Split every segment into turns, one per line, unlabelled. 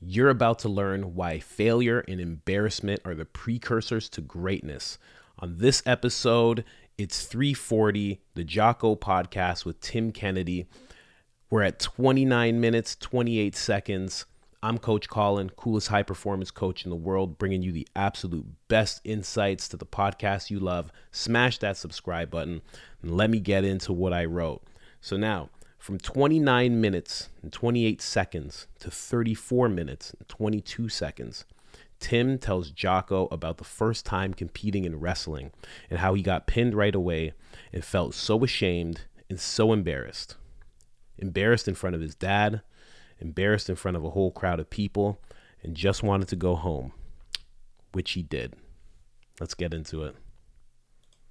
You're about to learn why failure and embarrassment are the precursors to greatness. On this episode, it's 340, the Jocko podcast with Tim Kennedy. We're at 29 minutes, 28 seconds. I'm Coach Colin, coolest high-performance coach in the world, bringing you the absolute best insights to the podcast you love. Smash that subscribe button and let me get into what I wrote. So now, from 29 minutes and 28 seconds to 34 minutes and 22 seconds, Tim tells Jocko about the first time competing in wrestling and how he got pinned right away and felt so ashamed and so embarrassed. Embarrassed in front of his dad, embarrassed in front of a whole crowd of people, and just wanted to go home, which he did. Let's get into it.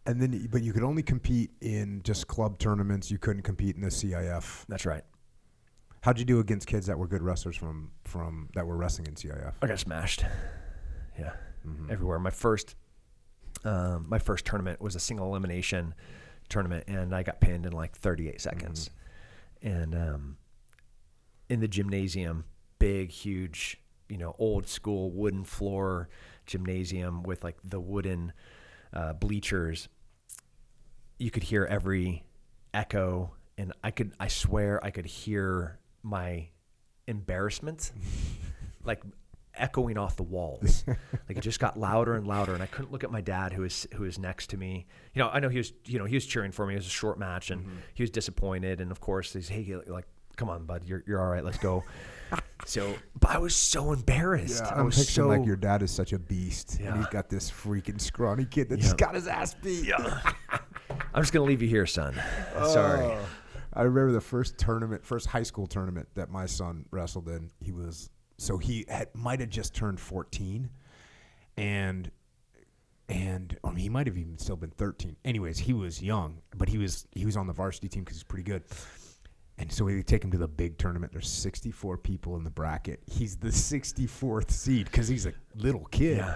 And then, but you could only compete in just club tournaments. You couldn't compete in the CIF.
That's right.
How'd you do against kids that were good wrestlers from that were wrestling in CIF?
I got smashed. Yeah, everywhere. My first tournament was a single elimination tournament, and I got pinned in like 38 seconds. And in the gymnasium, big, huge, old school wooden floor gymnasium with like the wooden bleachers. You could hear every echo, and I swear I could hear my embarrassment like echoing off the walls. Like it just got louder and louder, and I couldn't look at my dad who was next to me. I know he was cheering for me. It was a short match, and he was disappointed, and of course he's, hey, like, come on, bud, you're all right, let's go. But I was so embarrassed.
Yeah,
I was
picturing like your dad is such a beast, and he's got this freaking scrawny kid that just got his ass beat.
Yeah. I'm just gonna leave you here, son. Sorry.
I remember the first high school tournament that my son wrestled in. He might have just turned 14, and he might have even still been 13. Anyways, he was young, but he was on the varsity team because he's pretty good. And so we take him to the big tournament. There's 64 people in the bracket. He's the 64th seed because he's a little kid.
Yeah.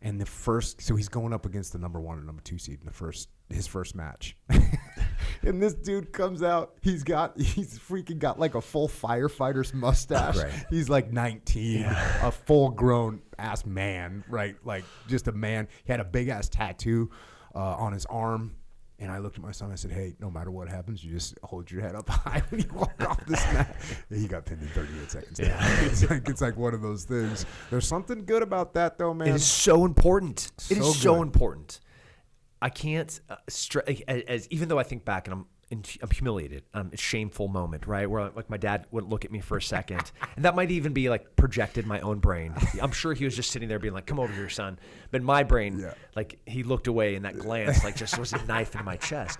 And so he's going up against the number 1 and number 2 seed in his first match. And this dude comes out. He's freaking got like a full firefighter's mustache.
Right.
He's like 19, a full grown ass man, right? Like just a man. He had a big ass tattoo on his arm. And I looked at my son. I said, "Hey, no matter what happens, you just hold your head up high when you walk off this mat." He got pinned in 38 seconds. Yeah. It's like one of those things. There's something good about that, though, man.
It is so important. So important. I can't even though I think back and I'm humiliated. It's a shameful moment, right? Where like my dad wouldn't look at me for a second, and that might even be like projected my own brain. I'm sure he was just sitting there being like, "Come over here, son." But in my brain, like he looked away, and that glance like just was a knife in my chest.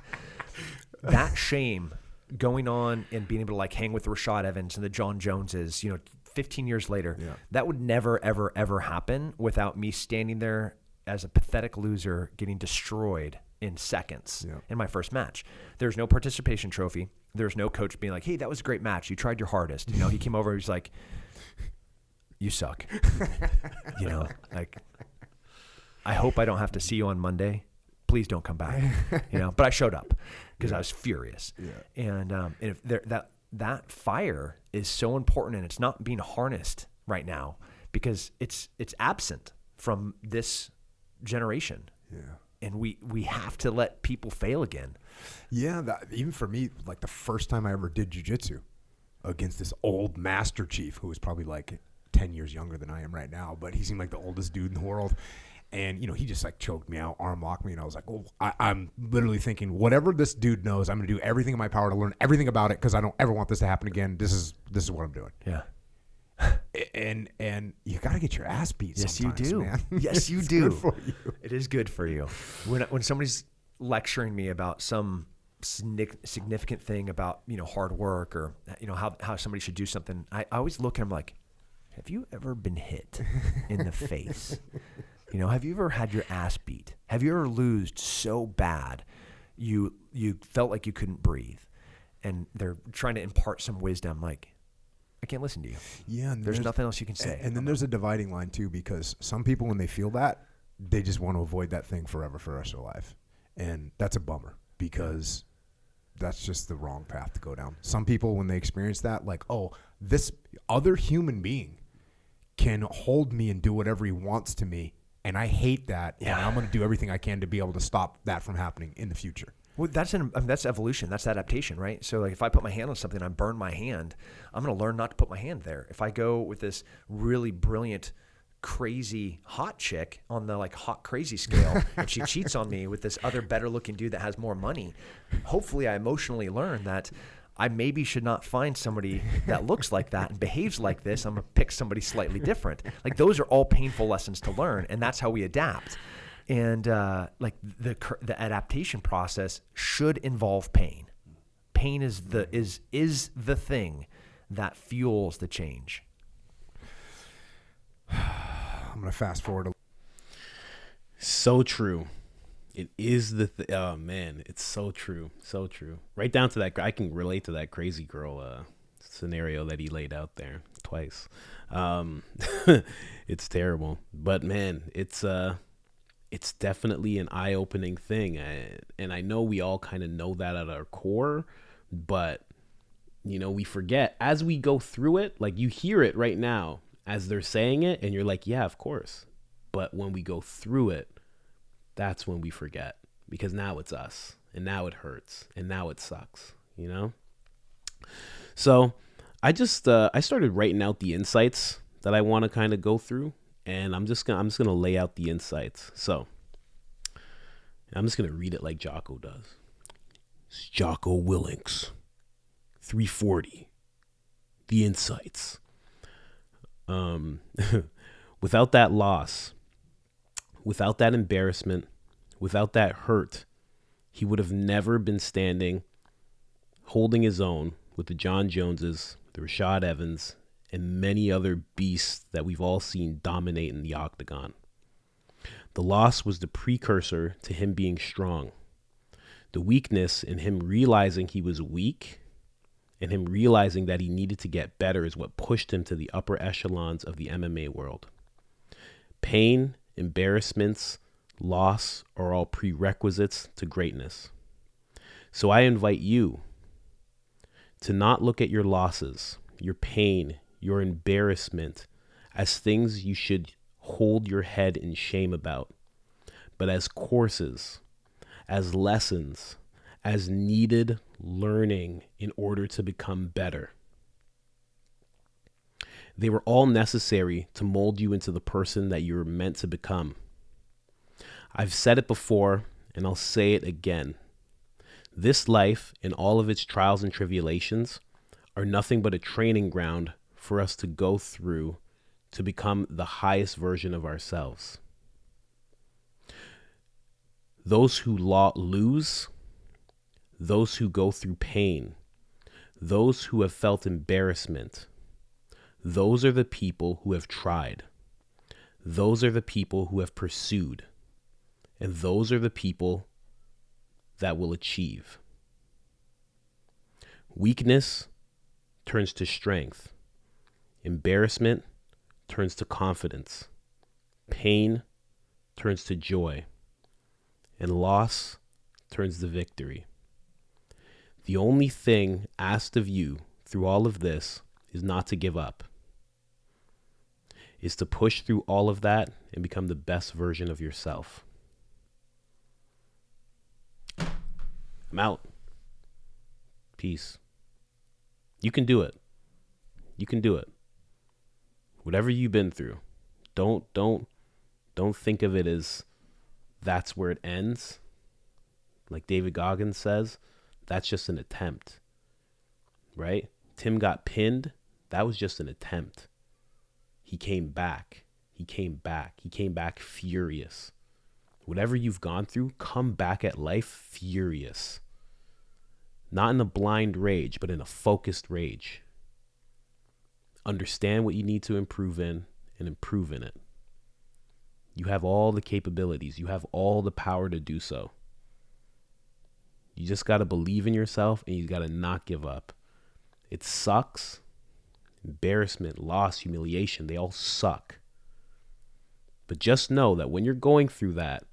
That shame going on and being able to like hang with the Rashad Evans and the John Joneses, 15 years later, that would never, ever, ever happen without me standing there as a pathetic loser getting destroyed in seconds in my first match. There's no participation trophy. There's no coach being like, "Hey, that was a great match. You tried your hardest." He came over. He's like, "You suck." Like, I hope I don't have to see you on Monday. Please don't come back. But I showed up because I was furious. Yeah. And if that fire is so important, and it's not being harnessed right now because it's absent from this generation. Yeah. And we have to let people fail again.
Yeah, even for me, like the first time I ever did jiu-jitsu against this old master chief who was probably like 10 years younger than I am right now, but he seemed like the oldest dude in the world. And, he just like choked me out, arm locked me, and I was like, oh, I'm literally thinking, whatever this dude knows, I'm going to do everything in my power to learn everything about it because I don't ever want this to happen again. This is what I'm doing.
Yeah.
And you got to get your ass beat.
Yes, you do.
Man.
Yes, you
it's
do.
Good for you.
It is good for you. When somebody's lecturing me about some significant thing about hard work or how somebody should do something, I always look at them like, have you ever been hit in the face? Have you ever had your ass beat? Have you ever lost so bad you felt like you couldn't breathe? And they're trying to impart some wisdom like, I can't listen to you.
Yeah. And
there's nothing else you can say.
And then there's a dividing line too, because some people, when they feel that, they just want to avoid that thing forever for the rest of their life. And that's a bummer because that's just the wrong path to go down. Some people, when they experience that, like, oh, this other human being can hold me and do whatever he wants to me. And I hate that.
Yeah.
And I'm going to do everything I can to be able to stop that from happening in the future.
Well, that's evolution. That's adaptation, right? So like if I put my hand on something and I burn my hand, I'm going to learn not to put my hand there. If I go with this really brilliant, crazy hot chick on the like hot crazy scale and she cheats on me with this other better looking dude that has more money, hopefully I emotionally learn that I maybe should not find somebody that looks like that and behaves like this. I'm going to pick somebody slightly different. Like those are all painful lessons to learn, and that's how we adapt. And like the adaptation process should involve pain. Pain is the thing that fuels the change.
I'm going to fast forward a
So true. It is oh man, it's so true. So true. Right down to that. I can relate to that crazy girl scenario that he laid out there twice. It's terrible, but man, it's definitely an eye-opening thing. And I know we all kind of know that at our core, but you know, we forget as we go through it. Like you hear it right now as they're saying it and you're like, yeah, of course. But when we go through it, that's when we forget, because now it's us and now it hurts and now it sucks, you know? So I just, I started writing out the insights that I want to kind of go through, and I'm just going to lay out the insights. So I'm just going to read it like Jocko does. It's Jocko Willink, 340, the insights. Without that loss, without that embarrassment, without that hurt, he would have never been standing, holding his own with the John Joneses, the Rashad Evans, and many other beasts that we've all seen dominate in the octagon. The loss was the precursor to him being strong. The weakness in him realizing he was weak and him realizing that he needed to get better is what pushed him to the upper echelons of the MMA world. Pain, embarrassments, loss are all prerequisites to greatness. So I invite you to not look at your losses, your pain, your embarrassment as things you should hold your head in shame about, but as courses, as lessons, as needed learning in order to become better. They were all necessary to mold you into the person that you're meant to become. I've said it before, and I'll say it again. This life and all of its trials and tribulations are nothing but a training ground for us to go through to become the highest version of ourselves. Those who lose, those who go through pain, those who have felt embarrassment, those are the people who have tried. Those are the people who have pursued. And those are the people that will achieve. Weakness turns to strength. Embarrassment turns to confidence. Pain turns to joy. And loss turns to victory. The only thing asked of you through all of this is not to give up. Is to push through all of that and become the best version of yourself. I'm out. Peace. You can do it. You can do it. Whatever you've been through, don't think of it as that's where it ends. Like David Goggins says, that's just an attempt. Right? Tim got pinned. That was just an attempt. He came back. He came back. He came back furious. Whatever you've gone through, come back at life furious. Not in a blind rage, but in a focused rage. Understand what you need to improve in and improve in it. You have all the capabilities. You have all the power to do so. You just got to believe in yourself, and you got to not give up. It sucks. Embarrassment, loss, humiliation, they all suck. But just know that when you're going through that,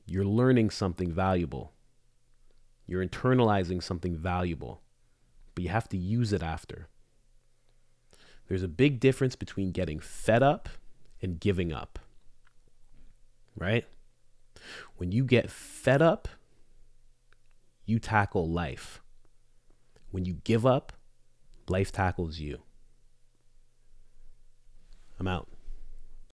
you're learning something valuable. You're internalizing something valuable. But you have to use it after. There's a big difference between getting fed up and giving up, right? When you get fed up, you tackle life. When you give up, life tackles you. I'm out.